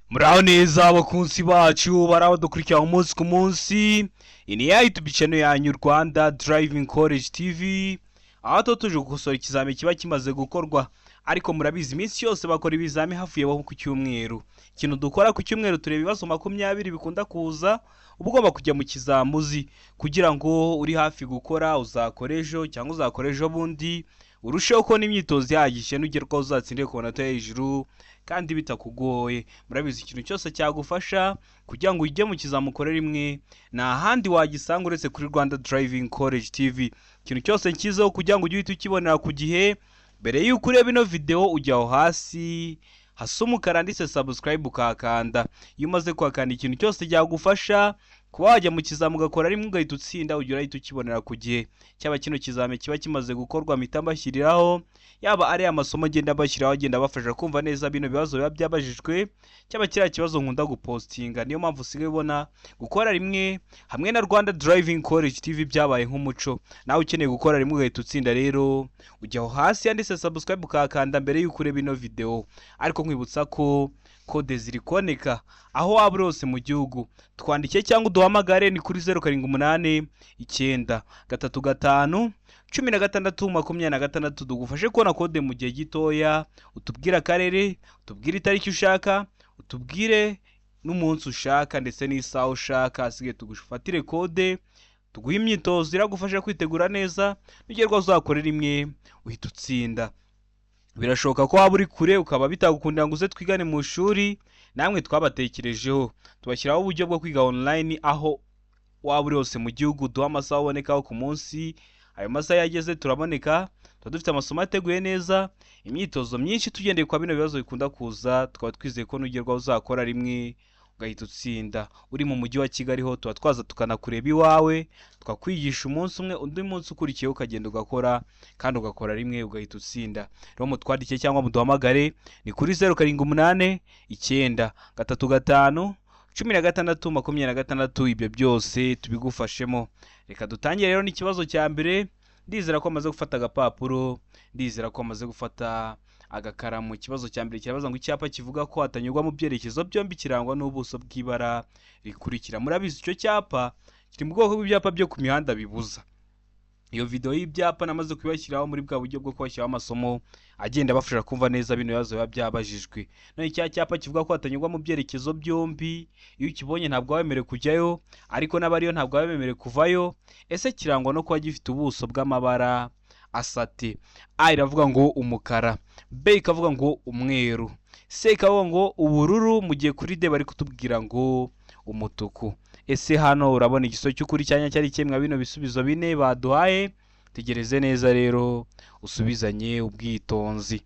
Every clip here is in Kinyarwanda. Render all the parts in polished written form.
Muraho neza abakunzi bacu baraho dukurikira umunsi ku munsi. Ini ya YouTube channel yanyu Rwanda Driving College TV. Aho tuje gukosora ikizami kiba kimaze gukorwa. Ariko murabizi iminsi yose bakora ibizami havuyeho ku cyumweru. Ikintu dukora ku cyumweru tureba ibibazo 20 bikunda kuza. Uba ugomba kujya mu kizamuzi kugira ngo uri hafi gukora uzakore ejo cyangwa uzakore ejo bundi. Urusheho ko n'imyitozo yahagije n'ugerwaho uzatsindire ku manota hejuru kandi bitakugoye. Murabizi ikintu cyose cyagufasha kugira ngo ujye mu kizamukore rimwe nta handi wagisanga uretse kuri Rwanda Driving College TV. Ikintu cyose cyizeho kugira ngo ujye uhita ukibonera ku gihe. Mbere y'uko ureba ino video ujya aho hasi hasa umukara ndetse subscribe ukakanda. Iyo umaze kwakanda ikintu cyose cyagufasha kuba wajya mu kizamu ugakora rimwe ugahita utsinda ujya urahita ukibonera ku gihe. Cyaba kino kizame kiba kimaze gukorwa mpita mbashyiriraho, yaba ari amasomo agenda bashyiraho agenda bafasha kumva neza bino bibazo biba byabajijwe, cyaba kiriya kibazo nkunda gupostinga. Niyo mpamvu usigaye ubona gukora rimwe hamwe na Rwanda Driving College TV byabaye nk'umuco. Nawe ukeneye gukora rimwe ugahita utsinda rero ujya aho hasi yanditse subscribe ukakanda mbere y'uko ureba ino video. Ariko nkwibutsa ko kode ziri kuboneka aho waba uri hose mu gihugu. Twandike cyangwa uduhamagare ni kuri 078 9 35 16 tugufashe kubona kode mu gihe gitoya. Utubwire akarere, utubwire itariki ushaka, utubwire n'umunsi ushaka ndetse n'isaha ushaka, asigaye tugufatire kode tuguhe imyitozo iragufasha kwitegura neza n'ugerwa uzakore rimwe uhita utsinda. Birashoboka ko waba uri kure ukaba bitagukundira ngo uze twigane mu ishuri, namwe twabatekerejeho tubashyiraho uburyo bwo kwiga online aho waba uri hose mu gihugu. Duha amasaha abonekaho ku munsi, ayo masaha yageze turaboneka, tuba dufite amasomo ateguye neza, imyitozo myinshi tugendeye kwa bino bibazo bikunda kuza. Tukaba twizeye ko nugerwa uzakora rimwe ugahita utsinda. Uri mu mujyi wa Kigali ho tuba twaza tukanakureba iwawe, tukakwigisha umunsi umwe, undi munsi ukurikiyeho ukagenda ugakora kandi ugakora rimwe ugahita utsinda. Rero mutwandike cyangwa muduhamagare ni kuri 078 9 35 16 ibyo byose tubigufashemo. Reka dutangire rero n'ikibazo cya mbere. Ndizera ko amaze gufata agapapuro, ndizera ko amaze gufata agakaramu. Ikibazo cya mbere kirabaza ngo icyapa kivuga ko hatanyurwa mu byerekezo byombi kirangwa n'ubuso bw'ibara rikurikira. Murabizi icyo cyapa kiri mu bwoko bw'ibyapa byo ku mihanda bibuza. Iyo video y'ibyapa namaze kubashyiraho muri bwa buryo bwo kubashyiraho amasomo agenda bafasha kumva neza bino bibazo biba byabajijwe. None icya cyapa kivuga ko hatanyurwa mu byerekezo byombi, iyo ukibonye ntabwo wabemerewe kujyayo, ariko n'abariyo ntabwo wabemerewe kuvayo. Ese kirangwa no kuba gifite ubuso bw'amabara asate. A iravuga ngo umukara, B ikavuga ngo umweru, C ikavuga ngo ubururu, mu gihe kuri D bari kutubwira ngo umutuku. Ese hano urabona igiso cy'ukuri cyanya cyari kimwe bino bisubizo bine baduhaye? Tegereze neza rero usubizanye ubwitonzi.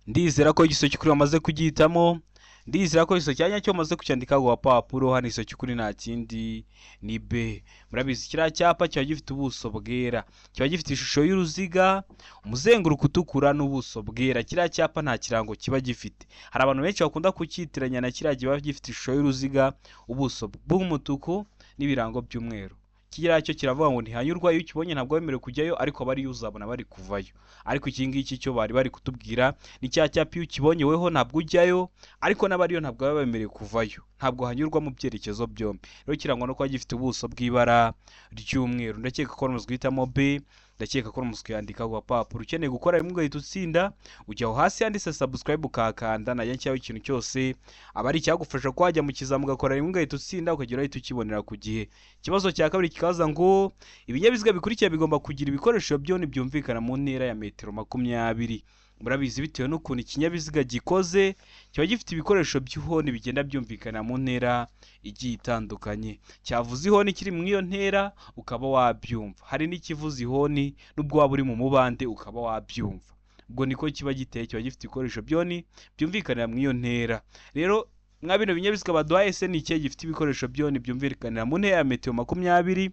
Ndizera ko igiso cy'ukuri wamaze kugihitamo, ndizera ko igiso cyanya cyo maze kucyandika ku papuro. Hano igiso cy'ukuri nta kindi ni B. Murabizi kiriya cyapa kiba gifite ubuso bwera, kiba gifite ishusho y'uruziga, umuzenguruko utukura n'ubuso bwera. Kiriya cyapa nta kirango kiba gifite. Hari abantu benshi bakunda kucyitiranya na kiriya kiba gifite ishusho y'uruziga, ubuso bw'umutuku n'ibirango by'umweru. Kiriya cyo kiravuga ngo ntihanyurwa, iyo ukibonye ntabwo wemerewe kujyayo, ariko abari uzabona bari kuvayo. Ariko iki ngiki cyo bari kutubwira ni cya cyapa iyo ukibonye weho ntabwo ujyayo, ariko n'abariyo ntabwo baba bemerewe kuvayo. Ntabwo hanyurwa mu byerekezo byombi. Rero kirangwa no kuba gifite ubuso bw'ibara ry'umweru. Ndakeka ko muzi guhitamo B, ndakeka ko muzi kuyandika ku papuro. Ukeneye gukora rimwe ugahita utsinda, ujya aho hasi yanditse subscribe ukakanda, najya nshyiraho ikintu cyose aba ari icyagufasha ko wajya mu kizamu ugakora rimwe ugahita utsinda ukagera ahita ukibonera ku gihe. Ikibazo cya kabiri kikaza ngo ibinyabiziga bikurikira bigomba kugira ibikoresho byoni byumvikana mu ntera ya metero 20. Murabizi bitewe n'ukuntu ikinyabiziga gikoze kiba gifite ibikoresho by'ihoni bigenda byumvikana mu ntera igiye itandukanye. Cyavuze ihoni kiri mu iyo ntera ukaba wabyumva, hari n'ikivuze ihoni nubwo waba uri mu mubande ukaba wabyumva. Ubwo niko kiba giteye, kiba gifite ibikoresho byoni byumvikanira mu iyo ntera. Rero mwa bino binyabiziga baduhaye se ni ikihe gifite ibikoresho byoni byumvikanira mu ntera ya metero 20?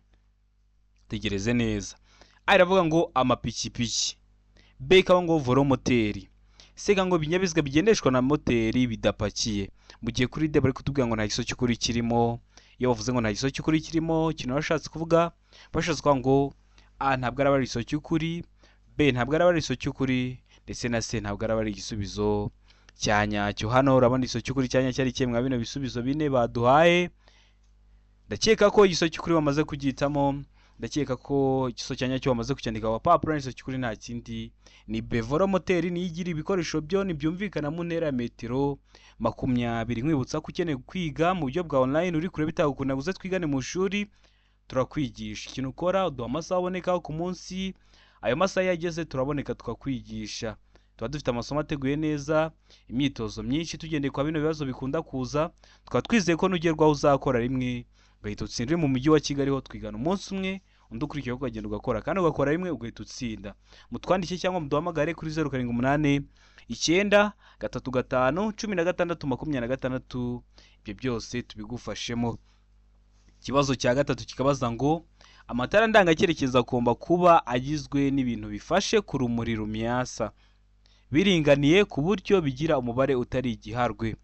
Tegereze neza. A iravuga ngo amapikipiki, B ikavuga ngo volomoteri, C ikavuga ngo ibinyabiziga bigendeshwa na moteri bidapakiye. Mu gihe kuri D bari kutubwira ngo nta giso cy'ukuri kirimo. Iyo bavuze ngo nta giso cy'ukuri kirimo, kino bashatse kuvuga bashatse kuvuga ngo A ntabwo ari igiso cy'ukuri, B ntabwo ari igiso cy'ukuri, ndetse na C ntabwo ari igisubizo cya nyacyo. Hano urabona igiso cy'ukuri cya nyacyo ari kimwe bino bisubizo bine baduhaye. Ndakeka ko igiso cy'ukuri bamaze kugihitamo, ndakeka ko igiso cya nyacyo bamaze kucyandika ku papuro. Igiso cy'ukuri nta kindi ni Bevoro moteri, niyo igira ibikoresho byo ntibyumvikana mu ntera ya metero 20. Nkwibutsa ko ukeneye kwiga mu buryo bwa online uri kure bitagukunda guze twigane mu shuri, turakwigisha. Ikintu ukora uduha amasaha aboneka ku munsi, ayo masaha yageze turaboneka tukakwigisha. Tuba dufite amasomo ateguye neza, imyitozo myinshi tugendeye kwa bino bibazo bikunda kuza. Tukaba twizeye ko nugerwaho uzakora rimwe ugahita utsindira. mu mujyi wa Kigali ho twigana umunsi umwe, undi ukurikiyeho ukagenda ugakora, kandi ugakora rimwe ugahita utsinda. Mutwandike cyangwa muduhamagare kuri 0789 335 16 ibyo byose tubigufashemo. Ikibazo cya gatatu kikabaza ngo amatara ndangacyerekezo agomba kuba agizwe n'ibintu bifashe ku rumuri rumyasa, biringaniye ku buryo bigira umubare utari igiharwe.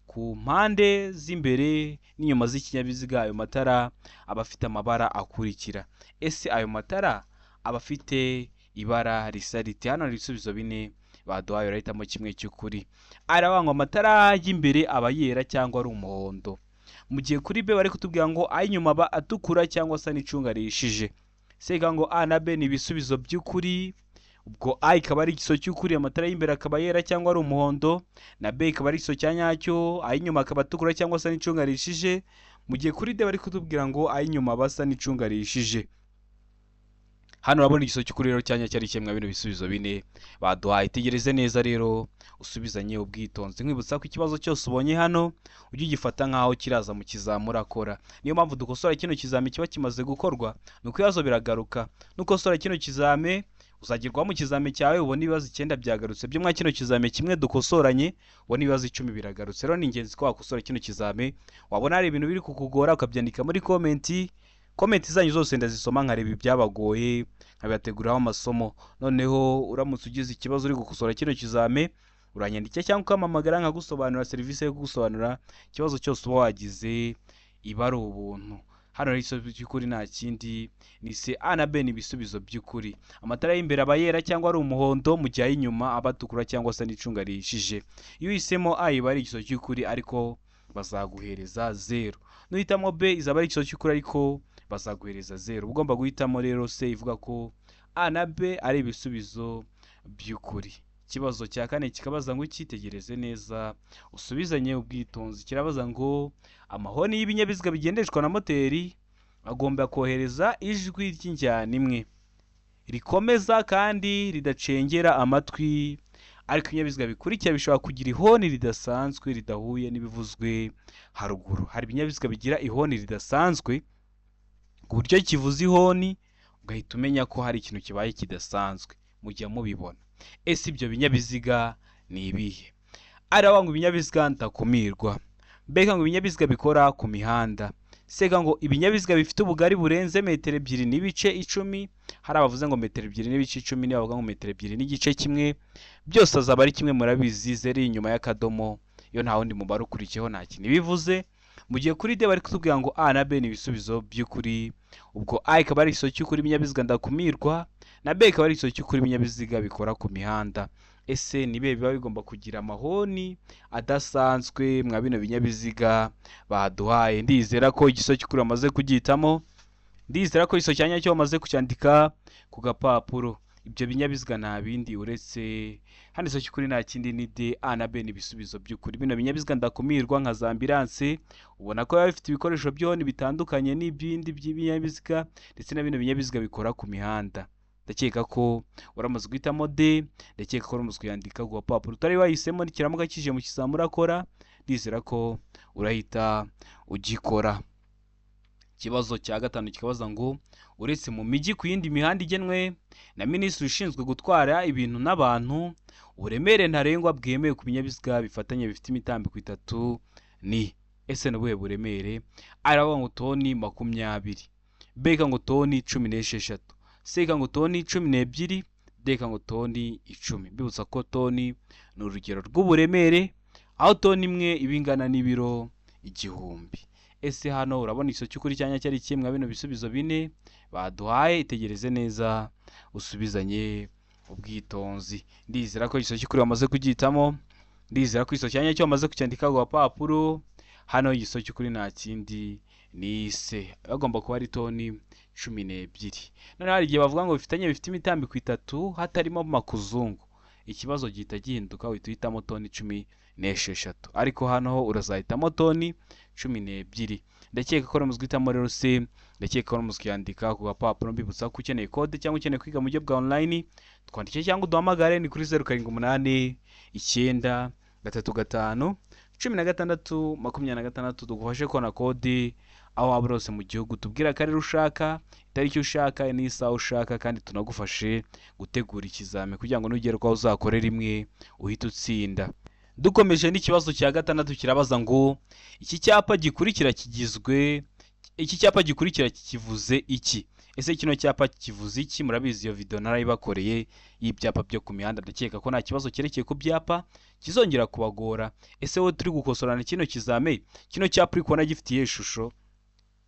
Ku mpande z'imbere n'inyuma z'ikinyabiziga ayo matara aba afite amabara akurikira. Ese ayo matara aba afite ibara risa rite? Hano hari ibisubizo bine baduhaye, urahitamo kimwe cy'ukuri. Arabangwa amatara y'imbere aba yera cyangwa ari umuhondo, mu gihe kuri B bari kutubwira ngo ay'inyuma aba atukura cyangwa asa n'icunga rihishije. Seka ngo A na B ni ibisubizo by'ukuri, ubwo A ikaba ari igiso cy'ukuri, amatara y'imbere akaba yera cyangwa ari umuhondo, na B ikaba ari igiso cya nyacyo, ay'inyuma akaba atukura cyangwa asa n'icunga rihishije, mu gihe kuri D bari kutubwira ngo ay'inyuma aba asa n'icunga rihishije. Hano urabona igiso cy'ukuri rero cya nyacyo ari kimwe bino bisubizo bine baduhaye. Tegereze neza rero usubizanye ubwitonzi. Nkwibutsa ko ikibazo cyose ubonye hano ujye ugifata nkaho kiraza mu kizami urakora. Niyo mpamvu dukosora kino kizami kiba kimaze gukorwa, nuko ibibazo biragaruka. Nukosora kino kizami uzagerwaho mu kizami cyawe ubona ibibazo 9 byagarutse. Byo mwa kino kizami kimwe dukosoranye ubona ibibazo 10 biragarutse. Rero ni ingenzi ko wakosora kino kizami. Wabona hari ibintu biri kukugora ukabyandika muri komenti zanyu zose ndazisoma nkareba ibyabagoye nkabateguraho amasomo. Noneho uramutse ugize ikibazo uri gukosora kino kizami uranyandika cyangwa ukamamagara nkagusobanurira serivisi yo gusobanura ikibazo cyose uba wagize. Iba ari ubuntu. Hano rero igiso cy'ukuri nta kindi ni C A na B ni ibisubizo by'ukuri. Amatara y'imbere aba yera cyangwa ari umuhondo, mu gihe ay'inyuma aba atukura cyangwa asa n'icunga rihishije. Iyo uhisemo A iba ari igiso cy'ukuri ariko bazaguhereza 0. Nuhitamo B izaba ari igiso cy'ukuri ariko bazaguhereza 0. Ugomba guhitamo rero C ivuga ko A na B ari ibisubizo by'ukuri. Ikibazo cya kane kikabaza ngo icyitegereze neza usubizanye ubwitonzi. Kirabaza ngo amahoni y'ibinyabiziga bigendeshwa na moteri agomba kohereza ijwi ry'injyana imwe rikomeza kandi ridacengera amatwi, ariko ibinyabiziga bikurikira bishobora kugira ihoni ridasanzwe ridahuye n'ibivuzwe haruguru. Hari ibinyabiziga bigira ihoni ridasanzwe ku buryo kivuza ihoni ugahita umenya ko hari ikintu kibaye kidasanzwe, mujya mubibona. Ese ibyo binyabiziga ni ibihe? Aravuga ngo ibinyabiziga ndakumirwa. Mbega ngo ibinyabiziga bikora ku mihanda. Seka ngo ibinyabiziga bifite ubugari burenze metero 2.10. Hari abavuze ngo metero 2.10, niba bavuga ngo metero 2.1, byose azaba ari kimwe murabizi. Zeri inyuma y'akadomo yo nta wundi mubare ukurikiyeho nta kintu bivuze. Mu gihe kuri D bari kutubwira ngo A na B ni ibisubizo by'ukuri, ubwo A ikaba ari igiso cy'ukuri ibinyabiziga ndakumirwa, na B ikaba ari igiso cy'ukuri ibinyabiziga bikora ku mihanda. Ese ni bihe biba bigomba kugira amahoni adasanzwe mwa bino binyabiziga baduhaye? Ndizera ko igiso cy'ukuri bamaze kugihitamo, ndizera ko igiso cya nyacyo bamaze kucyandika ku gapapuro. Ibyo binyabiziga nta bindi uretse hano igiso cy'ukuri nta kindi ni D. A na B ni ibisubizo by'ukuri. Bino binyabiziga ndakumirwa nka za ambulance ubona ko biba bifite ibikoresho by'ihoni bitandukanye n'ibindi by'ibinyabiziga, ndetse na bino binyabiziga bikora ku mihanda. Ndakeka ko uramaze guhitamo D, ndakeka ko uramaze kuyandika ku gapapuro. Utari wahisemo n'ikiramuka kije mu kizami urakora, ndizera ko urahita ugikora. Ikibazo cya gatanu kikabaza ngo uretse mu mijyi ku yindi mihanda igenwe na minisitiri ushinzwe gutwara ibintu n'abantu, uburemere ntarengwa bwemewe ku binyabiziga bifatanye bifite imitambiko 3 ni? Ese ni ubuhe buremere? Aravuga ngo toni 20, B ngo toni 16, C ngo toni 12, D ngo toni 10. Bibutsa ko toni ni urugero rw'uburemere, aho toni imwe ibingana n'ibiro 1000. Ese hano urabona igiso cy'ukuri cyanya cyari kimwe bino bisubizo bine baduhaye. Itegereze neza usubizanye ubwitonzi. Ndizera ko igiso cy'ukuri bamaze kugihitamo, ndizera ko iso cyanya cyo bamaze kucyandika ku gapapuro. Hano igiso cy'ukuri nta kindi ni se, bagomba kuba ari toni 12. None hari igihe bavuga ngo bifite imitambiko 3 hatarimo makuzungu, ikibazo gihita gihinduka, uhita uhitamo toni 16, ariko hano ho urazahitamo toni 12. Ndakeka ko ramuzwe hitamo rero se, ndakeka ko ramuzwe yandika ku gapapuro. Mbibutsa ko ukeneye code cyangwa ukeneye kwiga mu buryo bwa online, twandike cyangwa uduhamagare ni kuri 0789 935 16 tugufashe kubona kode aho waba urose mu gihugu. Tubwira akarere ushaka, itariki ushaka, n'isaha ushaka, kandi tunagufashe gutegura ikizame kugira ngo nugere ko uzakore rimwe uhita utsinda. Dukomeje n'ikibazo cya 6 kirabaza ngo iki cyapa gikurikira kikivuze iki? Ese kino cyapa kivuze iki? Murabizi iyo video narayibakoreye y'ibyapa byo ku mihanda, ndakeka ko nta kibazo cyerekeye ku byapa kizongera kubagora. Ese wowe turi gukosorana kino kizame, kino cyapa uri kubona gifitiye ishusho,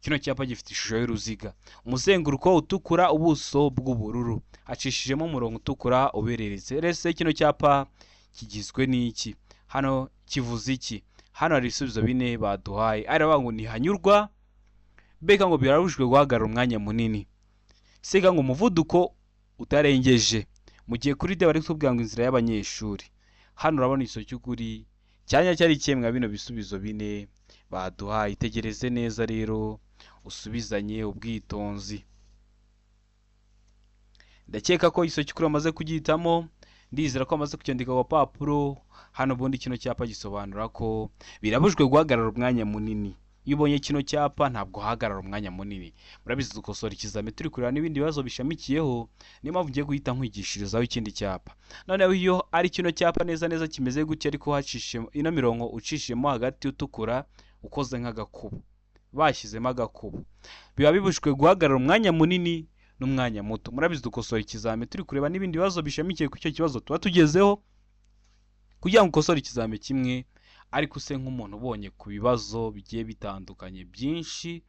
kino cyapa gifite ishusho y'uruziga, umuzenguruko utukura, ubuso bw'ubururu, hacishijemo umurongo utukura ubereretse. Ese kino cyapa kigizwe n'iki? Hano kivuze iki? Hano hari ibisubizo 4 baduhaye, ari bavuga ngo ntihanyurwa, beka ngo birabujijwe guhagarara umwanya munini, sega ngo umuvuduko utarengeje, mu gihe kuri de bari kutubwira ngo inzira y'abanyeshuri. Hano urabona iso cy'ukuri cyanya cyari cyemwa bino bisubizo 4 baduhaye. Itegereze neza rero usubizanye ubwitonzi. Ndakeka ko iso cy'ukuri amaze kugihitamo, ndizera ko amaze kucyandika ku papuro. Hano ubundi kino cyapa gisobanura ko birabujijwe guhagarara umwanya munini. Iyo ubonye kino cyapa ntabwo hagarara umwanya munini. Murabizi dukosora ikizame turi kureba n'ibindi bibazo bishamikiyeho, niyo mpamvu ngiye guhita nkwigishirizaho ikindi cyapa. Noneho iyo ari kino cyapa neza neza kimeze gutya, ariko hacishemo ino mirongo ucishemo hagati utukura ukoze nk'agakubo, bashyizemo agakubo, biba bibujijwe guhagarara umwanya munini n'umwanya muto. Murabizi dukosora ikizame turi kureba n'ibindi bibazo bishamikiye ku icyo kibazo tuba tugezeho, kugira ngo ukosore ikizame kimwe ariko use nk'umuntu ubonye ku bibazo bigiye bitandukanye byinshi,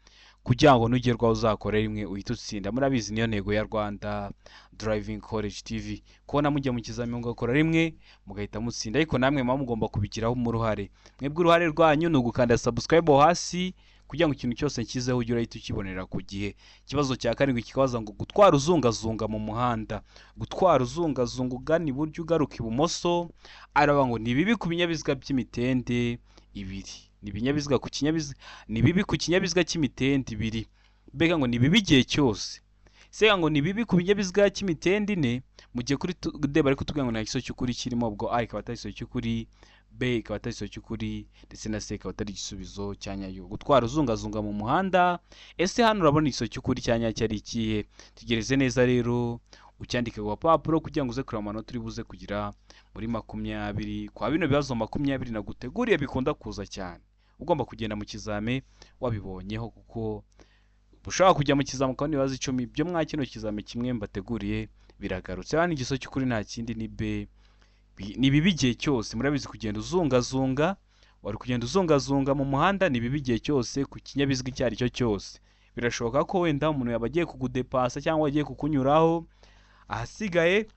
kugira ngo nugerwaho uzakore rimwe uhita utsinda. Murabizi niyo ntego ya Rwanda Driving College TV, kubona mujya mu kizame mugakora rimwe mugahita mutsinda. Ariko namwe mugomba kubigiraho uruhare. Mwebwe uruhare rwanyu ni ugukanda subscribe hasi, kugira ngo ikintu cyose nshyizeho ujye urahita ukibonera ku gihe. Ikibazo cya 7 kikabaza ngo gutwara uzungazunga mu muhanda, gutwara uzungazunga ugana iburyo ugaruka ibumoso, araba ngo ni bibi ku binyabiziga by'imitende ibiri, ni bibi ku kinyabiziga cy'imitende ibiri, mbega ngo ni bibi igihe cyose. Sega ngo ni bibi ku binyabiziga cy'imitende 4, mu gihe kuri de bari kutubwira ngo nta kiso cy'ukuri kirimo, ubwo a ikaba atari iso cy'ukuri, b ikaba atari iso cy'ukuri, ndetse na c ikaba atari igisubizo cya nyayo. Gutwara uzungazunga mu muhanda, ese hano urabona iso cy'ukuri cya nyayo cyari ikihe? Tegereze neza rero ucyandike ku papuro kugira ngo uze kureba amanota uri buze kugira muri 20. Kwa bino bibazo 20 naguteguriye bikunda kuza cyane, ugomba kugenda mu kizame wabibonyeho, kuko ushaka kujya mu kizame ukabona ibibazo 10 byo mwa kino kizame kimwe mbateguriye biragarutse. Hano igiso cy'ukuri nta kindi ni b, ni bibi igihe cyose. Murabizi kugenda uzungazunga, wari kugenda uzungazunga mu muhanda ni bibi igihe cyose ku kinyabiziga icyo ari cyo cyose. Birashoboka ko wenda umuntu yabagiye kugudepasa cyangwa agiye kukunyuraho, ahasigaye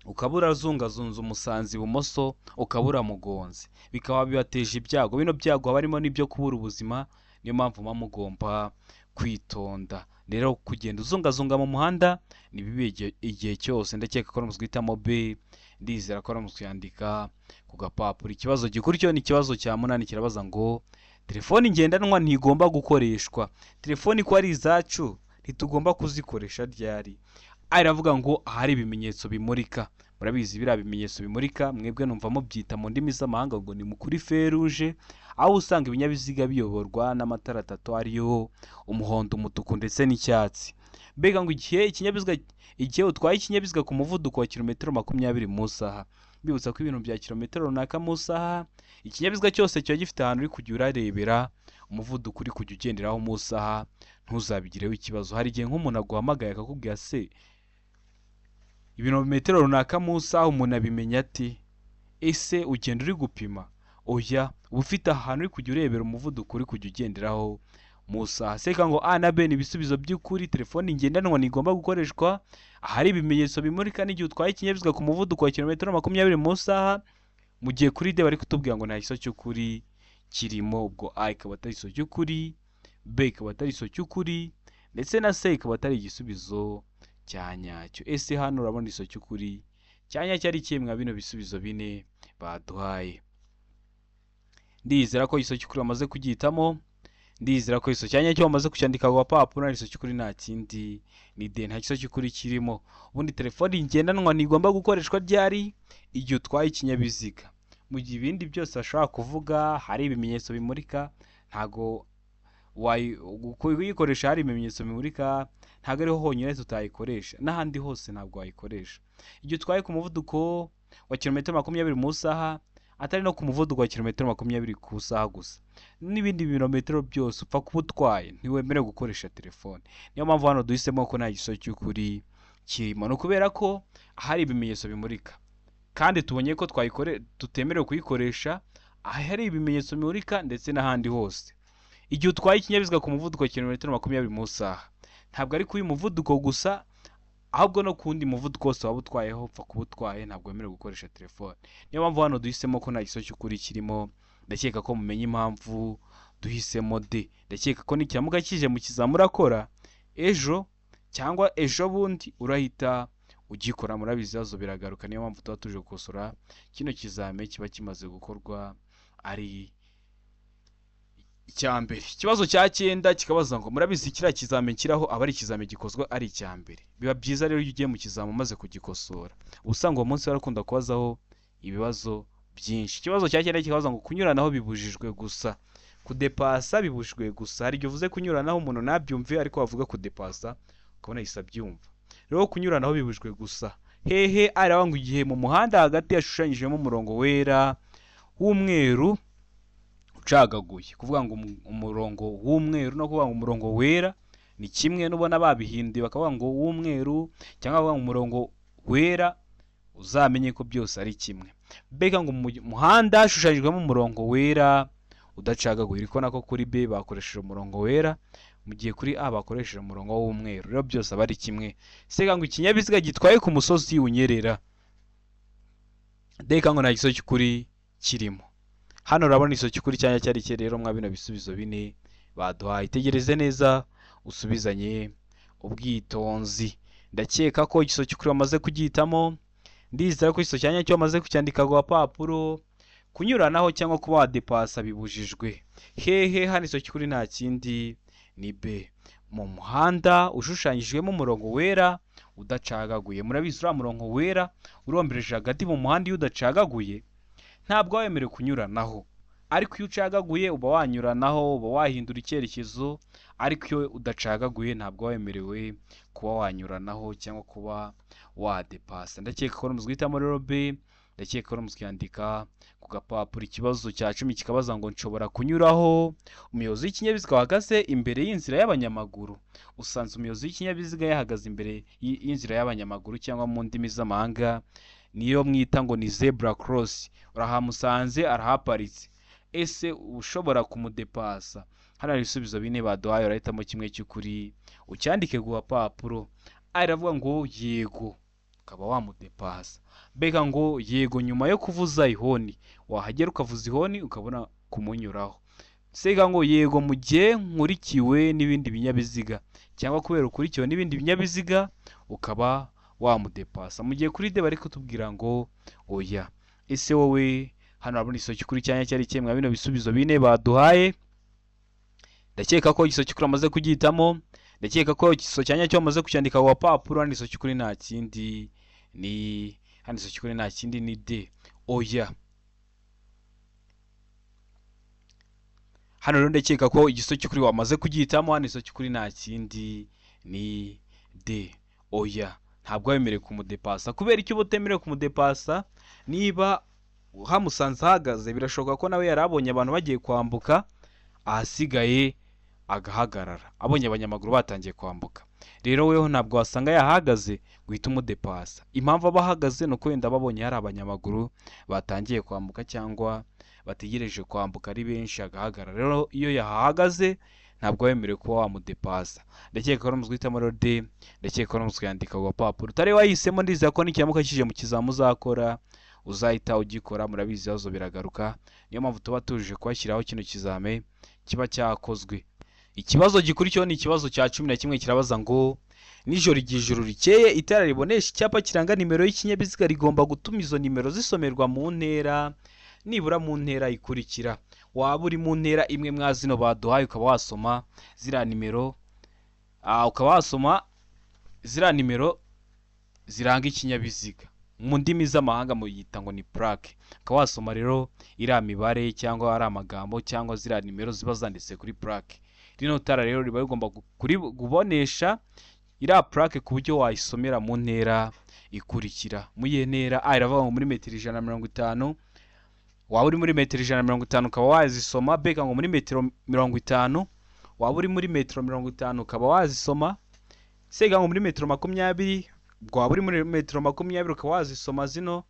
ukabura zungazunza umusanzi ibumoso, ukabura mugonzi, bikaba bibateje ibyago. Bino byago barimo n'ibyo kubura ubuzima, niyo mpamvu mugomba kwitonda. Rero kugenda uzungazunga mu muhanda ni bibi igihe cyose. Ndakeka ko ramuzwitamo b, ndizera ko ramuzwandika ku gapapuro. Ikibazo gikurikiyeho ni ikibazo cya 8 kirabaza ngo telefoni ngendanwa ntigomba gukoreshwa. Telefoni ko ari izacu ntitugomba kuzikoresha ryari? Aravuga ngo ahari ibimenyetso bimurika. Murabizi biriya bimenyetso bimurika mwebwe numva mubyita mu ndimi z'amahanga ngo ni mukuri feruje, aho usanga ibinyabiziga biyoborwa n'amatara 3 ariyo umuhondo, umutuku ndetse n'icyatsi. Mbega ngo igihe utwaye ikinyabiziga ku muvuduko wa kilometero 20 mu isaha, mbibutsa ko ibintu bya kilometero runaka mu isaha, ikinyabiziga cyose cyo gifite ahantu uri kujya urarebera umuvuduko uri kujya ugenderaho mu isaha, ntuzabigireho ikibazo. Hari igihe nk'umuntu aguhamagaye akakubwira se ibirometero runaka mu isaha, umuntu abimenya ati? Ese ugenda uri gupima? Oya, uba ufite ahantu uri kujya urebera umuvuduko uri kujya ugenderaho mu isaha. Seka ngo a na b ni ibisubizo by'ukuri. Telefoni ngendanwa ntigomba gukoreshwa ahari ibimenyetso bimurika n'igihe utwaye ikinyabiziga ku muvuduko wa kilometero 20 mu isaha, mu gihe kuri D bari kutubwira ngo nta giso cy'ukuri kirimo, ubwo A ikaba atari igiso cy'ukuri, B ikaba atari igiso cy'ukuri, ndetse na C ikaba atari igisubizo cya nyacyo. Ese hano urabona igiso cy'ukuri cya nyacyo ari kimwe mwa bino bisubizo bine baduhaye? Ndizera ko igiso cy'ukuri bamaze kugihitamo, ndizera ko igiso cya nyacyo bamaze kucyandika ku gapapuro, igiso cy'ukuri nta kindi ni D, nta giso cy'ukuri kirimo. Ubundi telefoni ngendanwa ntigomba gukoreshwa ryari? Igihe utwaye ikinyabiziga. Mu gihe ibindi byose bashobora kuvuga hari ibimenyetso bimurika, ntago kuyikoresha hari ibimenyetso bimurika, ntago ariho honyine tutayikoresha, n'ahandi hose ntabwo wayikoresha. Igihe utwaye ku muvuduko wa kilometero 20 mu isaha, atari no ku muvuduko wa kilometero 20 ku isaha gusa, n'ibindi birometero byose upfa kuba utwaye, ntiwemerewe gukoresha telefone. Niyo mpamvu hano duhisemo ko nta giso cy'ukuri kirimo, no kubera ko hari ibimenyetso bimurika, kandi tubonye ko tutemerewe kuyikoresha ahari ibimenyetso bimurika ndetse n'ahandi hose. Igihe utwaye ikinyabiziga ku muvuduko wa kilometero 20 mu isaha, ntabwo ari kuri muvuduko gusa, ahubwo no kundi muvuduko wose waba utwayeho upfa kuba utwaye, ntabwo wemerewe gukoresha telefone. Niyo mpamvu hano duhisemo ko nta giso cy'ukuri kirimo. Ndakeka ko mumenye impamvu duhisemo D. Ndakeka ko nikiramuka kije mu kizamini urakora ejo cyangwa ejo bundi urahita ugikora, murabizi ibibazo biragaruka. Niyo mpamvu tuba tuje gukosora kino kizamini kiba kimaze gukorwa ari icya mbere. Ikibazo cya 9 kikabaza ngo murabizi kiriya kizamini kiraho aba ari ikizamini gikozwe ari icya mbere. Biba byiza rero iyo ugiye mu kizamini umaze kugikosora. Usanga uwo munsi barakunda kubazaho ibibazo byinshi. Ikibazo cya 9 kikabaza ngo kunyuranaho bibujijwe gusa, kudepasa bibujijwe gusa. Hari igihe uvuze kunyuranaho umuntu nabyumve, ariko wavuga kudepasa ukabona yisa byumva. Rero kunyuranaho bibujijwe gusa hehe? Aravuga ngo igihe mu muhanda hagati yashushanyijemo umurongo wera w'umweru ucagaguye. Kuvuga ngo umurongo w'umweru no kuvuga ngo umurongo wera ni kimwe, nubona babihinduye bakavuga ngo w'umweru cyangwa bavuga ngo umurongo wera, uzamenye ko byose ari kimwe. Mbega ngo mu muhanda hashushanyijwemo umurongo wera udacagaguye, ariko nako kuri B bakoresheje umurongo wera, mu gihe kuri A bakoresheje umurongo w'umweru. Rero byose aba ari kimwe. Sega ngo ikinyabiziga gitwaye ku musozi unyerera. Ndeka ngo nta giso cy'ukuri kirimo. Hano urabona igiso cy'ukuri cyanya cyari cye. Rero mwa bino bisubizo bine baduhaye, itegereze neza usubizanye ubwitonzi. Ndakeka ko igiso cy'ukuri bamaze kugihitamo. Ndizera ko igiso cyanya cyo bamaze kucyandika ku gapapuro. Kunyuranaho cyangwa kuba wadepasa bibujijwe hehe? Hano igiso cy'ukuri nta kindi ni B, mu muhanda ushushanyijwemo umurongo wera udacagaguye. Murabizi uriya murongo wera urombereje hagati mu muhanda, iyo udacagaguye ntabwo wemerewe kunyuranaho, ariko iyo ucagaguye uba wanyuranaho, uba wahindura icyerekezo, ariko iyo udacagaguye ntabwo wemerewe kuba wanyuranaho cyangwa kuba wadepasa. Ndakeka ko muzwitamo rero B, ndakeka ko muzwandika ku gapapuro. Ikibazo cya 10 kikabaza ngo nshobora kunyuraho umuyobozi w'ikinyabiziga wahagaze imbere y'inzira y'abanyamaguru. Usanze umuyobozi w'ikinyabiziga yahagaze imbere y'inzira y'abanyamaguru, cyangwa mu ndimi z'amahanga niyo mwita ngo ni zebra cross. Urahamusanze arahaparitse, ese ushobora kumudepasa? Hano hari ibisubizo bine baduhaye, urahitamo kimwe cy'ukuri ucyandike ku gapapuro. Aravuga ngo yego, ukaba wamudepasa. Mbega ngo yego nyuma yo kuvuza ihoni, wahagera ukavuza ihoni ukabona kumunyuraho. Sega ngo yego mu gihe nkurikiwe n'ibindi binyabiziga, cyangwa kubera ukurikiwe n'ibindi binyabiziga ukaba wamudepasa. Mu gihe kuri D bari kutubwira ngo oya. Ese wowe hano urabona igiso cy'ukuri cyanya cyari cye mwa bino bisubizo bine baduhaye? Ndakeka ko igiso cy'ukuri amaze kugihitamo. Ndakeka ko igiso cyanya cyo amaze kucyandika ku gapapuro. Hano igiso cy'ukuri nta kindi ni ni D, oya. Hano rero ndakeka ko igiso cy'ukuri wamaze kugihitamo. Hano igiso cy'ukuri nta kindi ni D, oya. Ntabwo wemerewe kumudepasa. Kubera icyo utemerewe kumudepasa? Niba hamusanze ahagaze, birashoboka ko nawe yarabonye abantu bagiye kwambuka, ahasigaye agahagarara, abonye abanyamaguru batangiye kwambuka. Rero weho ntabwo wasanga yahagaze guhita umudepasa. Impamvu abahagaze nuko wenda babonye hari abanyamaguru batangiye kwambuka cyangwa bategereje kwambuka ari benshi, agahagarara. Rero iyo yahagaze ntabwo wemerewe kuba wamudepasa. Ndakeka ko muzwitamo rero D, ndakeka ko muzwandika ku gapapuro. Utari wahisemo, ndizera ko nikiramuka kije mu kizamini uzakora uzahita ugikora. Murabizi ibibazo biragaruka, niyo mpamvu tuba tuje kubashyiraho kino kizame kiba cyakozwe. Ikibazo gikurikiyeho ni ikibazo cya 11 kirabaza ngo nijoro igihe ijuru rikeye itara ribonesha icyapa kiranga nimero y'ikinyabiziga rigomba gutuma izo nimero zisomerwa mu ntera nibura mu ntera ikurikira. Waba uri mu ntera imwe mwa zino baduhaye ukaba wasoma ziriya nimero ziranga ikinyabiziga. Mu ndimi z'amahanga muyita ngo ni plaque. Ukaba wasoma rero iriya mibare cyangwa ari amagambo cyangwa ziriya nimero ziba zanditse kuri plaque. Rino tara rero riba rigomba kubonesha iriya plaque ku buryo wayisomera mu ntera ikurikira. Mu iyo ntera iravuga ngo muri metero 150, waba uri muri metero 150 ukaba wazisoma. Beka ngo muri metero 50, waba uri muri metero 50 ukaba wazisoma. Sega ngo muri metero 20, waba uri muri metero 20 ukaba wazisoma zino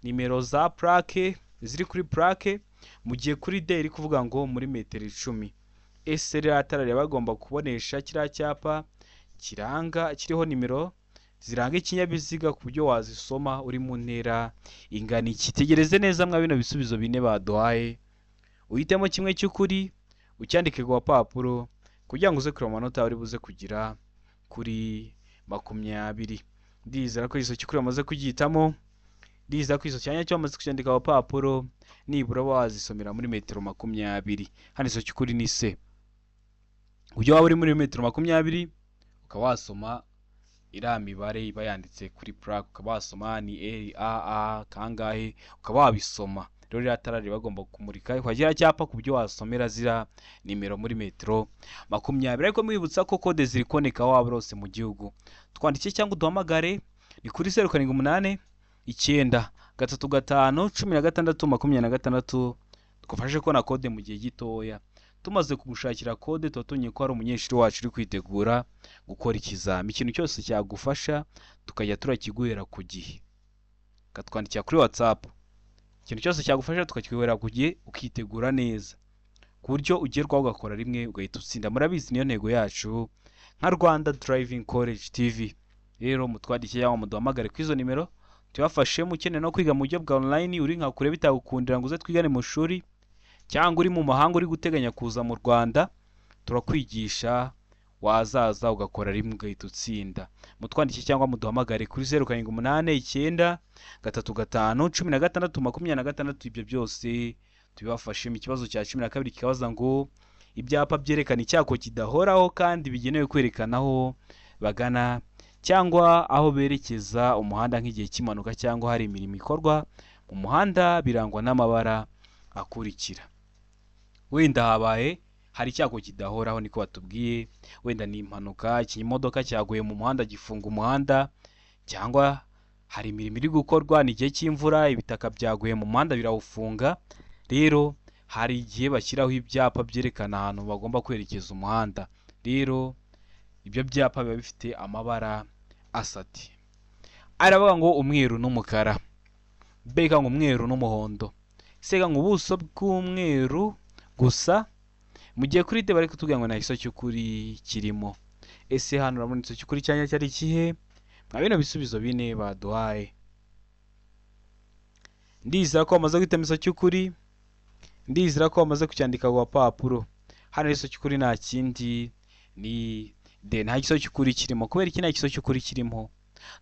nimero za plaque ziri kuri plaque. Mu gihe kuri D iri kuvuga ngo muri metero 10. Ese rero tara riba bagomba kubonesha kiriya cyapa kiriho nimero ziranga ikinyabiziga ku buryo wazisoma uri mu ntera ingana iki. Tegereze neza mwa bino bisubizo bine baduhaye, uhitemo kimwe cy'ukuri ucyandike ku papuro kugira ngo uze kureba amanota uri buze kugira kuri 20. Ndizera ko iso cy'ukuri amaze kugihitamo, ndizera ko iso cyanya cyo amaze kucyandika ku papuro nibura wazisomera muri metero 20. Hano iso cy'ukuri ni se. Ujye waba uri muri metero 20 ukaba wasoma iriya mibare iba yanditse kuri plaque, ukaba wasoma ni A kangahe, ukaba wabisoma. Rero iriya tara riba bagomba kumurika kwagira cyapa ku buryo wasomera zira nimero muri metero 20. Ariko mwibutsa ko kode ziri koneka waba rose mu gihugu. Twandike cyangwa duhamagare ni kuri 0789 935 16 twafashe ko na kode mu gihe gitoya. Tumaze kugushakira kode tutonye ko ari umunyeshuri wacu uri kwitegura gukora ikizami. Ikintu cyose cyagufasha tukajya turakiguhera ku gihe, katwandikira kuri WhatsApp. Ikintu cyose cyagufasha tukakiguhera ku gihe ukitegura neza ku buryo ugerwaho ugakora rimwe ugahita utsinda. Murabizi niyo ntego yacu nka Rwanda Driving College TV. Rero mutwandike cyangwa muduhamagare ku izo nimero tubafashe. Mukeneye no kwiga mu buryo bwa online, uri nka kure bitagukundira ngo uze twigane mu shuri, cyangwa uri mu mahanga uri guteganya kuza mu Rwanda, turakwigisha wazaza ugakora rimwe ugahita utsinda. Mutwandike cyangwa muduhamagare kuri 0789 35 16 26. Ibyo byose tubibafashe. Mu kibazo cya 12 kikabaza ngo ibyapa byerekana icyako kidahoraho kandi bigenewe kwerekanaho bagana cyangwa aho berekeza umuhanda nk'igihe cy'impanuka cyangwa hari imirimo ikorwa mu muhanda birangwa n'amabara akurikira. Wenda habaye hari icyako kidahoraho niko batubwiye, wenda ni impanuka, ikimodoka cyaguye mu muhanda gifunga umuhanda, cyangwa hari imirimo iri gukorwa ni igihe cy'imvura ibitaka byaguye mu muhanda birawufunga. Rero hari igihe bashyiraho ibyapa byerekana ahantu bagomba kwerekeza umuhanda. Rero ibyo byapa biba bifite amabara asati. Aravuga ngo umweru n'umukara, beka ngo umweru n'umuhondo, sega ngo ubuso bw'umweru gusa. Mu gihe kuri de bari kutubwira ngo nta iso cy'ukuri kirimo. Ese hano urabona iso cy'ukuri cyanya cyari kihe? Mwa bino bisubizo bine baduhaye. Ndizera ko bamaze guhitamo iso cy'ukuri, ndizera ko bamaze kucyandika ku papuro. Hano iso cy'ukuri nta kindi ni de, nta iso cy'ukuri kirimo. Kubera iki nta iso cy'ukuri kirimo?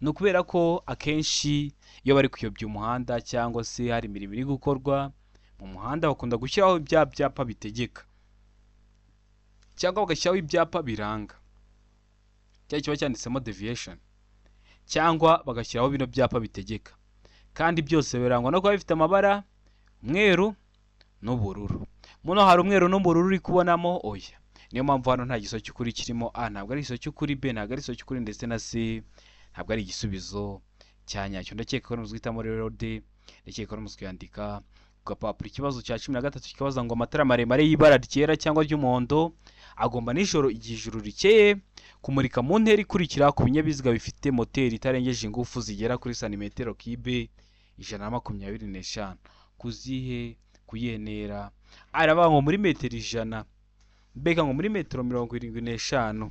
Ni ukubera ko akenshi iyo bari kuyobya umuhanda cyangwa se hari imirimo iri gukorwa mu muhanda bakunda gushyiraho ibyapa bitegeka, cyangwa bagashyiraho ibyapa biranga, cyangwa kiba cyanditsemo deviation, cyangwa bagashyiraho bino byapa bitegeka. Kandi byose birangwa no kuba bifite amabara umweru n'ubururu. Muno hari umweru n'ubururu uri kubonamo oya. Niyo mpamvu hano nta giso cy'ukuri kirimo. A ntabwo ari iso cy'ukuri, B ntabwo ari iso cy'ukuri, ndetse na C ntabwo ari igisubizo cyanyacyo. Ndakeka ko muzwitamo rero D, ndakeka ko muzwiyandika ku gapapuro. Ikibazo cya 13 kibaza ngo amatara maremare y'ibara ryera cyangwa ry'umuhondo agomba nijoro igihe ijuru rikeye kumurika mu ntera ikurikira ku binyabiziga bifite moteri itarengeje ingufu zigera kuri santimetero kibe 125. Kuzihe kuyenera? Aravuga ngo muri metero 100, beka ngo muri metero 75,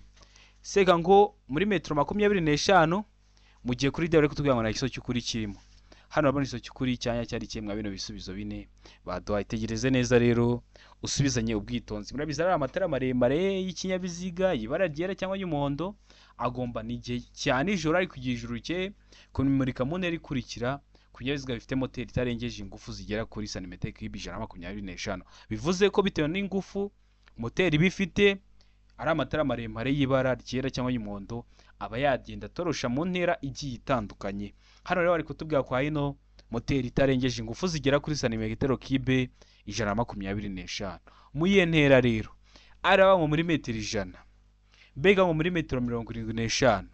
seka ngo muri metero 25. Mu gihe kuri de bari kutubwira ngo nta giso cy'ukuri kirimo. hano urabona iso cy'ukuri icyanya cyari kimwe bino bisubizo bine baduhaye. Tegereze neza rero usubizanye ubwitonzi. Murabizi ari amatara maremare y'ikinyabiziga ibara ryera cyangwa y'umuhondo agomba n'igihe cya nijoro ari kugira ijuru rye kumurika mu ntera ikurikira ku binyabiziga bifite moteri itarengeje ingufu zigera kuri santimetero kibe 125. Bivuze ko bitewe n'ingufu moteri bifite ari amatara maremare y'ibara ryera cyangwa y'umuhondo aba yagenda atorosha mu ntera igiye itandukanye. Hano rero bari kutubwira ko hino moteri itarengeje ingufu zigera kuri santimetero kibe 125. Mu iye ntera rero araba muri metero 100, mbega ngo muri metero 75,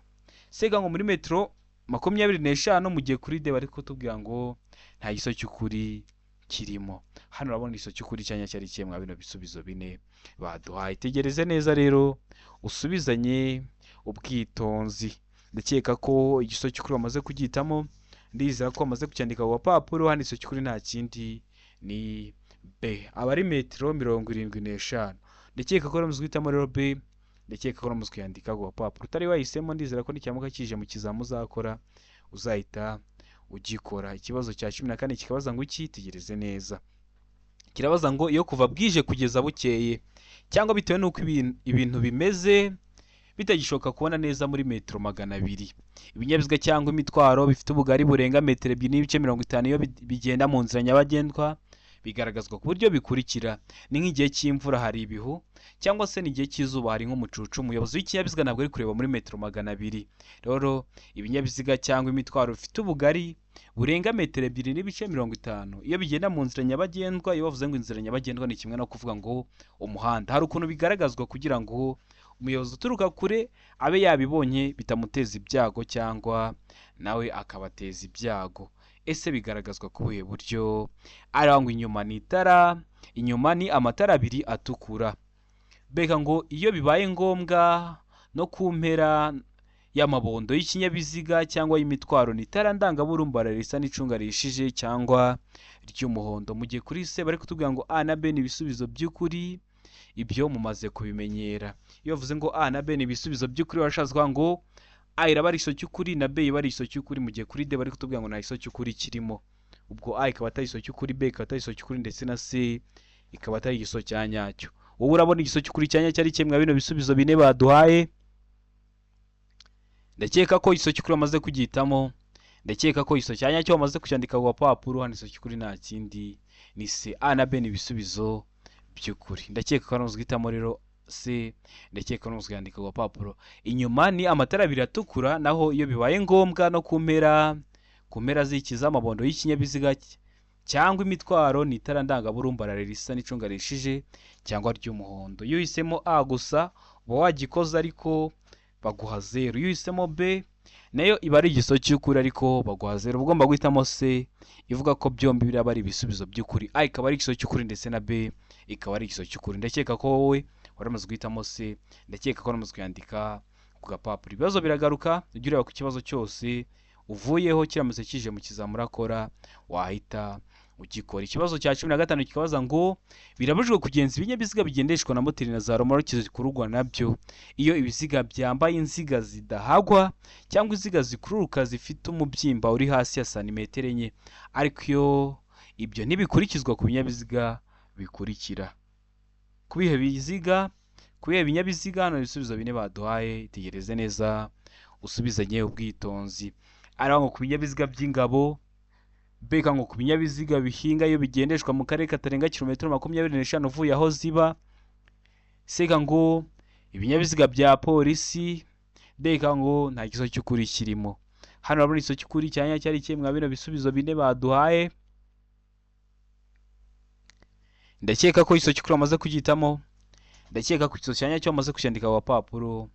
sega ngo muri metero 25 mu gihe kuri de bari kutubwira ngo nta giso cy'ukuri kirimo. Hano urabona iso cy'ukuri cyanya cyari kimwe bino bisubizo bine baduhaye. Tegereze neza rero usubizanye ubwitonzi. Ndakeka ko igiso cy'ukuri bamaze kugitamo, ndizera ko bamaze kucyandika ku papuro. Hano iso cy'ukuri nta kindi ni B, aba ari metero 75. Ndakeka ko bamaze guhitamo rero B, ndakeka ko bamaze kuyandika ku papuro. Utari wahisemo ndizera ko n'icyamuka kije mu kizamu uzakora uzahita ugikora. Ikibazo cya 14 kikabaza ngo iki? Tegereze neza. Kirabaza ngo iyo kuva bwije kugeza bukeye cyangwa bitewe nuko ibintu bimeze bitagishoka kubona neza muri metero 200, ibinyabiziga cyangwa imitwaro bifite ubugari burenga metero 2.50 iyo bigenda mu nzira nyabagendwa bigaragazwa ku buryo bikurikira. Ni nk'igihe cy'imvura hari ibihu cyangwa se n'igihe cy'izuba hari nk'umucucu. Umuyobozi w'ikinyabiziga ntabwo ari kureba muri metero 200. Rero ibinyabiziga cyangwa imitwaro bifite ubugari burenga metero 2.50 iyo bigenda mu nzira nyabagendwa. Iyo bavuze ngo inzira nyabagendwa ni kimwe no kuvuga ngo umuhanda. Hari ukuntu bigaragazwa kugira ngo umuyobozi uturuka kure abe yabibonye bitamuteza ibyago cyangwa nawe akabateza ibyago. Ese bigaragazwa ku buhe buryo? Arangwa inyuma ni itara, inyuma ni amatara abiri atukura. Beka ngo iyo bibaye ngombwa no ku mpera y'amabondo y'ikinyabiziga cyangwa y'imitwaro ni itara ndangaburumbara risa n'icunga rishije cyangwa ry'umuhondo. Mu gihe kuri se bari kutubwira ngo A na B ni ibisubizo by'ukuri, ibyo mumaze kubimenyera. Iyo bavuze ngo A na B ni ibisubizo by'ukuri barashazwa ngo A iraba ari iso cy'ukuri na B iba ari iso cy'ukuri. Mu gihe kuri D bari kutubwira ngo nta iso cy'ukuri kirimo. Ubwo A ikaba atari iso cy'ukuri, B ikaba atari iso cy'ukuri ndetse na C ikaba atari igiso cya nyacyo. Wowe urabona igiso cy'ukuri cyanya cyari kimwe bino bisubizo bine baduhaye. Ndakeka ko iso cy'ukuri bamaze kugitamo, ndakeka ko iso cyanya cyo bamaze kucyandika ku papuro. Hano iso cy'ukuri nta kindi ni C. A na B ni ibisubizo by'ukuri. Ndakeka ko bamaze guhitamo rero C, ndakeka ko bamaze kuyandika ku papuro. Inyuma ni amatara abiri atukura, naho iyo bibaye ngombwa no ku mpera z'ikiza amabondo y'ikinyabiziga cyangwa imitwaro ni itara ndangaburumbara risa n'icunga rishije cyangwa ry'umuhondo. Iyo uhisemo A gusa uba wagikoze ariko baguha 0. Iyo uhisemo B nayo iba ari igiso cy'ukuri ariko baguha 0. Ugomba guhitamo C ivuga ko byombi biraba ari ibisubizo by'ukuri. A ikaba ari igiso cy'ukuri ndetse na B ikaba ari igiso cy'ukuri. Ndakeka ko wowe waramaze guhitamo C, ndakeka ko waramaze kuyandika ku gapapuro. Ibibazo biragaruka, ujye ureba ku kibazo cyose uvuyeho kiramutse kije mu kizamura akora wahita ugikora. Ikibazo cya 15 kikabaza ngo birabujijwe kugenza ibinyabiziga bigendeshwa na moteri na za romoroki zikururwa nabyo iyo ibiziga byambaye inziga zidahagwa cyangwa inziga zikururuka zifite umubyimba uri hasi ya santimetero 4, ariko iyo ibyo ntibikurikizwa ku binyabiziga bikurikira. Kubihe binyabiziga hano ibisubizo bine baduhaye. Tegereze neza usubizanye ubwitonzi. Arangwa ku binyabiziga by'ingabo, beka ngo ku binyabiziga bihinga iyo bigendeshwa mu karere katarenga kilometero 25 uvuye aho ziba. Seka ngo ibinyabiziga bya polisi, beka ngo nta giso cy'ukuri kirimo. Hano urabona iso cy'ukuri cyanya cyari kimwe bino bisubizo bine baduhaye. Ndakeka ko iso cy'ukuri bamaze kugitamo, ndakeka ko iso cyanya cyo bamaze kucyandika ku papuro.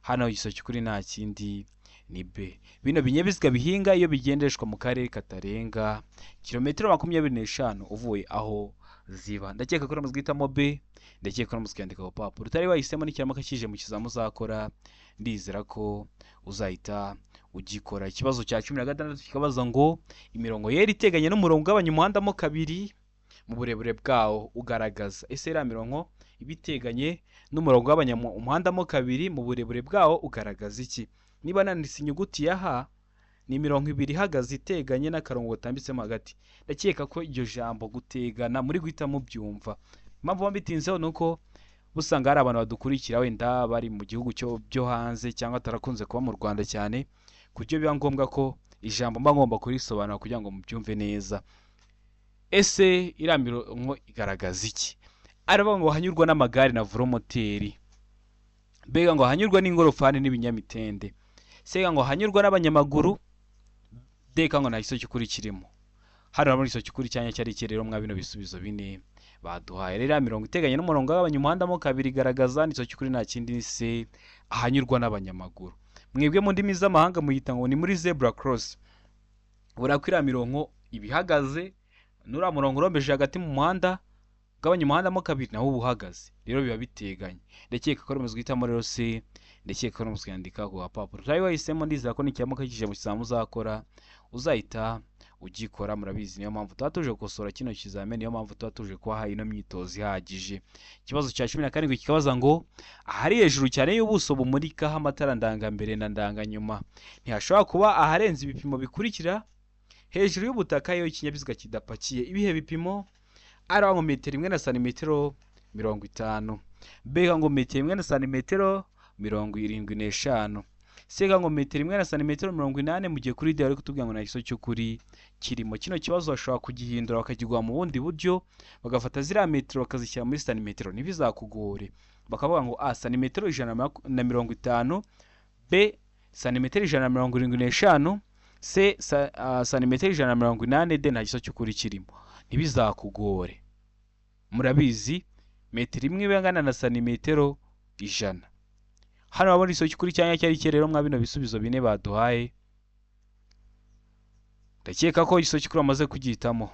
Hano iso cy'ukuri nta kindi ni B. Bino binyabiziga bihinga iyo bigendeshwa mu karere katarenga kilometero 25 uvuye aho ziba. Ndakeka ko bamaze guhitamo B, ndakeka ko bamaze kuyandika ku papuro. Utari wahisemo n'ikiramuka kije mu kizamu uzakora, ndizera ko uzahita ugikora. Ikibazo cya 16 kikabaza ngo imirongo yera iteganye n'umurongo ugabanya umuhanda mo kabiri mu burebure bwawo ugaragaza. Ese iriya mirongo ibiteganye n'umurongo ugabanya umuhanda mo kabiri mu burebure bwawo ugaragaza iki? Niba nanditse inyuguti ya H ni imirongo ibiri ihagaze iteganye n'akarongo gatambitsemo hagati. Ndakeka ko iryo jambo gutegana muri guhita mubyumva. Impamvu mbitinzeho ni uko busanga hari abantu badukurikira wenda bari mu gihugu byo hanze cyangwa atarakunze kuba mu Rwanda cyane, kuburyo biba ngombwa ko ijambo mba ngomba kurisobanura kugira ngo mubyumve neza. Ese iriya mirongo igaragaza iki? Aravuga ngo hanyurwa n'amagare na velomoteri, mbega ngo hanyurwa n'ingorofani n'ibinyamitende, sega ngo hanyurwa n'abanyamaguru, deka ngo nta giso cy'ukuri kirimo. Hano muri iso cy'ukuri cyanya cyari rero mwa bino bisubizo bine baduhaye. Rero mirongo iteganye n'umurongo w'abanya umuhanda mo kabiri igaragaza n'iso cy'ukuri nta kindi se ahanyurwa n'abanyamaguru. Mwebwe mu ndimi z'amahanga muyita ngo ni muri zebra cross. Burakwira mirongo ibihagaze nura murongo urombeje hagati mu muhanda gabanya umuhanda mo kabiri naho ubuhagaze. Rero biba biteganye. Ndekeka ko rumuzwe itamo rero se ndekeka ko rumuzwe yandika ku gapapuro. Tari wahisemo ndizera ko nikiyamuka kije mu kizamu uzakora uzahita ugikora. Murabizi niyo mpamvu tutatuje gukosora kino kizameni, niyo mpamvu tutatuje kubaha ino myitozo ihagije. Ikibazo cya 17 kikabaza ngo ahari hejuru cyane y'ubuso bumurikaho amatara ndangambere na ndanganyuma ntihashobora kuba aharenze ibipimo bikurikira hejuru y'ubutaka iyo ikinyabiziga kidapakiye. Ibihe bipimo? Ari ngo metero 1 na santimetero 50, mbega ngo metero 1 na santimetero 75, sega ngo metero 1 na santimetero 80. mu gihe kuri de ari kutubwira ngo na iso cy'ukuri kirimo. Kino kibazo bashobora kugihindura bakagirwa mu bundi buryo, bagafata ziriya metero bakazishyira muri santimetero, ntibizakugore. Bakavuga ngo santimetero 150, b santimetero 175, c santimetero 180, d nta giso cy'ukuri kirimo. Ntibizakugore. Murabizi metero imwe ibangana na santimetero 100. Hano babona iso cy'ukuri cyanya cyari rero mwa bino bisubizo bine baduhaye. Ndakeka ko iso cy'ukuri amaze kugitamo.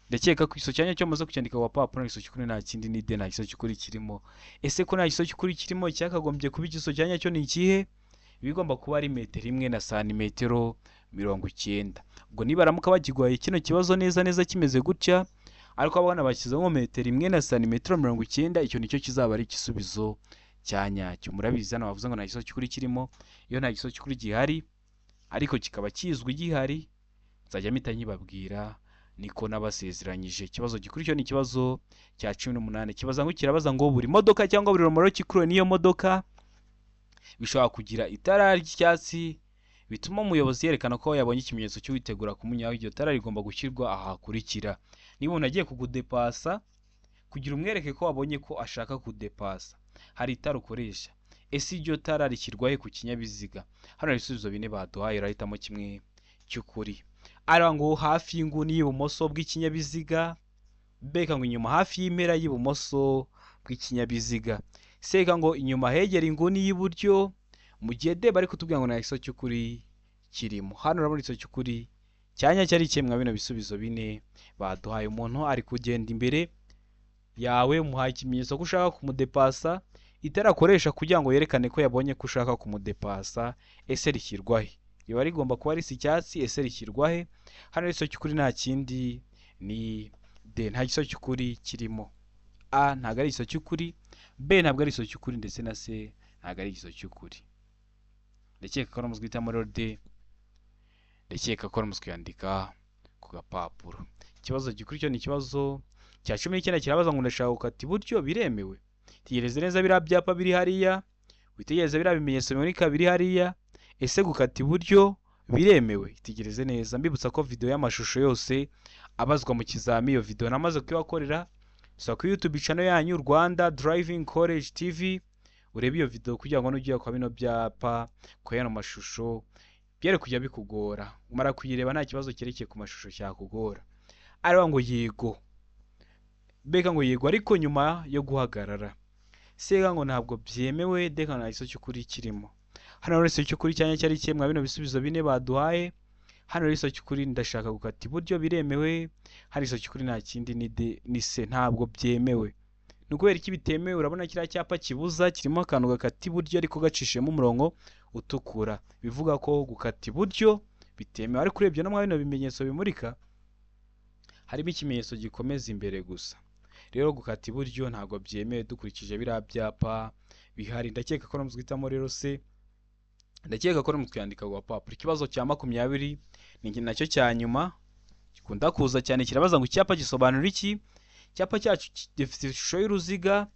Ndakeka ko iso cyanya cyo amaze kucyandika wa papuro iso cy'ukuri nta kindi ni de nta iso cy'ukuri kirimo. Ese ko nta iso cy'ukuri kirimo cyakagombye kuba igiso cyanya cyo ni ikihe? Bigomba kuba ari metero 1 na santimetero 90. Ubwo niba aramuka bagigwaye kino kibazo neza neza kimeze gutya, ariko abana bakize ngo metero 1 na santimetero 90, icyo nicyo kizaba ari igisubizo cyanyacyo. Murabizi hano bavuze ngo nta giso cy'ukuri kirimo. Iyo nta giso cy'ukuri gihari ariko kikaba kizwi gihari, nzajya mpita nyibabwira niko nabasezeranyije. Ikibazo gikurikira ni ikibazo cya 18. Kibaza ngo kirabaza ngo buri modoka cyangwa buri romoro kikuruwe n'iyo modoka bishobora kugira itara ry'icyatsi bituma umuyobozi yerekana ko yabonye ikimenyetso cyo witegura kumunyaho. Iryo tara rigomba gushyirwa ahakurikira. Niba umuntu agiye kugudepasa kugira umwereke ko wabonye ko ashaka kudepasa, hari itara ukoresha. Ese iryo tara rishyirwa he ku kinyabiziga? Hano ibisubizo bine baduhaye, urahitamo kimwe cy'ukuri. Ara ngo hafi y'inguni y'ibumoso bw'ikinyabiziga, beka ngo inyuma hafi y'impera y'ibumoso bw'ikinyabiziga, seka ngo inyuma hegera inguni y'iburyo, mu gihe de bari kutubwira ngo nta giso cy'ukuri kirimo. Hano urabona iso cy'ukuri cyanya cyari kimwe bino bisubizo bine baduhaye. Umuntu ari kugenda imbere yawe, umuhaye ikimenyetso ko ushaka kumudepasa, itara akoresha kugira ngo yerekane ko yabonye ko ushaka kumudepasa. Ese rishyirwa he? Riba rigomba kuba risa icyatsi. Ese rishyirwa he? Hano iso cy'ukuri nta kindi ni d nta giso cy'ukuri kirimo. A ntabwo ari iso cy'ukuri, b ntabwo ari iso cy'ukuri, ndetse na c ntabwo ari iso cy'ukuri. Ndakeka ko ramuzwe itamo rero d, ndakeka ko ramuzwe yandika ku gapapuro. Ikibazo gikurikira ni ikibazo cya 19. kirabaza ngo ndashaka gukata iburyo biremewe? Tegereze neza biriya byapa biri hariya, witegereze biriya bimenyetso bimurika biri hariya. Ese gukata iburyo biremewe? Tegereze neza. Mbibutsa ko video y'amashusho yose abazwa mu kizami, iyo video namaze kubakorera, so ku YouTube channel yanyu Rwanda Driving College TV, urebe iyo video kugira ngo nugiye kwa bino byapa ko yano mashusho byere kujya bikugora. Umara kuyireba nta kibazo kerekeye ku mashusho cyakugora. Ariwa ngo yego, beka ngo yego ariko nyuma yo guhagarara, sega ngo ntabwo byemewe, deka nta iso cy'ukuri kirimo. Hano rero iso cy'ukuri cyanya cyari kimwe bino bisubizo bine baduhaye. Hano rero iso cy'ukuri ndashaka gukata iburyo biremewe, hari iso cy'ukuri nta kindi ni d ni c ntabwo byemewe. Nukubera iki bitemewe? Urabona kiriya cyapa kibuza kirimo akantu gakata iburyo ariko gacishemo umurongo utukura, bivuga ko gukata iburyo bitemewe. Ariko urebye no mwa bino bimenyetso bimurika harimo ikimenyetso gikomeza imbere gusa. Rero gukata iburyo ntabwo byemewe dukurikije biriya byapa bihari. Ndakeka ko namuzwitamo rero se ndakeka ko mu twandika rupapuro. Ikibazo cya 20 ni nacyo cya nyuma gikunda kuza cyane, kirabaza ngo icyapa gisobanura iki. Icyapa cyacu gifite ishusho y'uruziga,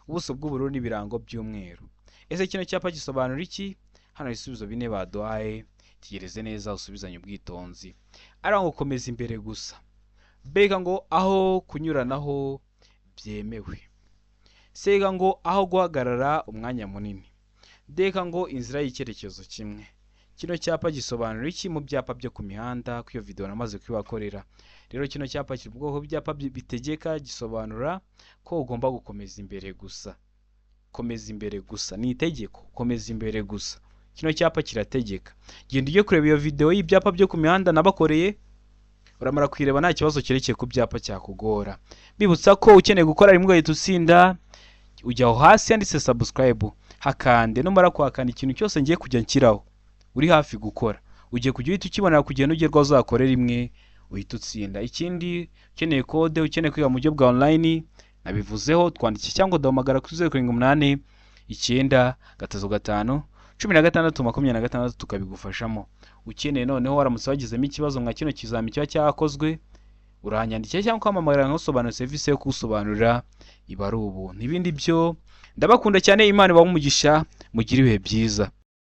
ubuso bw'ubururu n'ibirango by'umweru. Ese kino cyapa gisobanura iki? Hano ibisubizo bine baduhaye, tegereze neza usubizanye ubwitonzi. Ara ngo komeza imbere gusa. Bega ngo aho kunyuranaho byemewe. Sega ngo aho guhagarara umwanya munini. Deka ngo inzira y'icyerekezo kimwe. Kino cyapa gisobanura iki mu byapa byo ku mihanda? Ku iyo video namaze kwibakorera. Rero kino cyapa kiri ubwoko byapa bitegeka, gisobanura ko ugomba gukomeza imbere gusa. Komeza imbere gusa ni itegeko, komeza imbere gusa. Kino cyapa kirategeka. Genda ujye kureba iyo video y'ibyapa byo ku mihanda nabakoreye, uramara kwireba nta kibazo cyerekeye ku byapa cyakugora. Bibutsa ko ukeneye gukora rimwe uhita utsinda, ujya aho hasi yanditse subscribe, hakande numara kwakana ikintu cyose ngiye kujya nshyiraho uri hafi gukora, ugiye kujya uhita ukibonera kugenda ugerwa uzakorera rimwe uhita utsinda. Ikindi ukeneye code, ukeneye kwiga mu buryo bwa online, nabivuzeho, twandike cyangwa duhamagara kuri 078 935 1626 tukabigufashamo. Ukeneye noneho waramutse wagizemo ikibazo nka kino kizami cyo cyakozwe, uranyandikira cyangwa kwamamagara nkosobanura service yo kusobanurira ibarubu. Nibindi byo ndabakunda cyane, Imana ibahe umugisha, mugire ibihe byiza.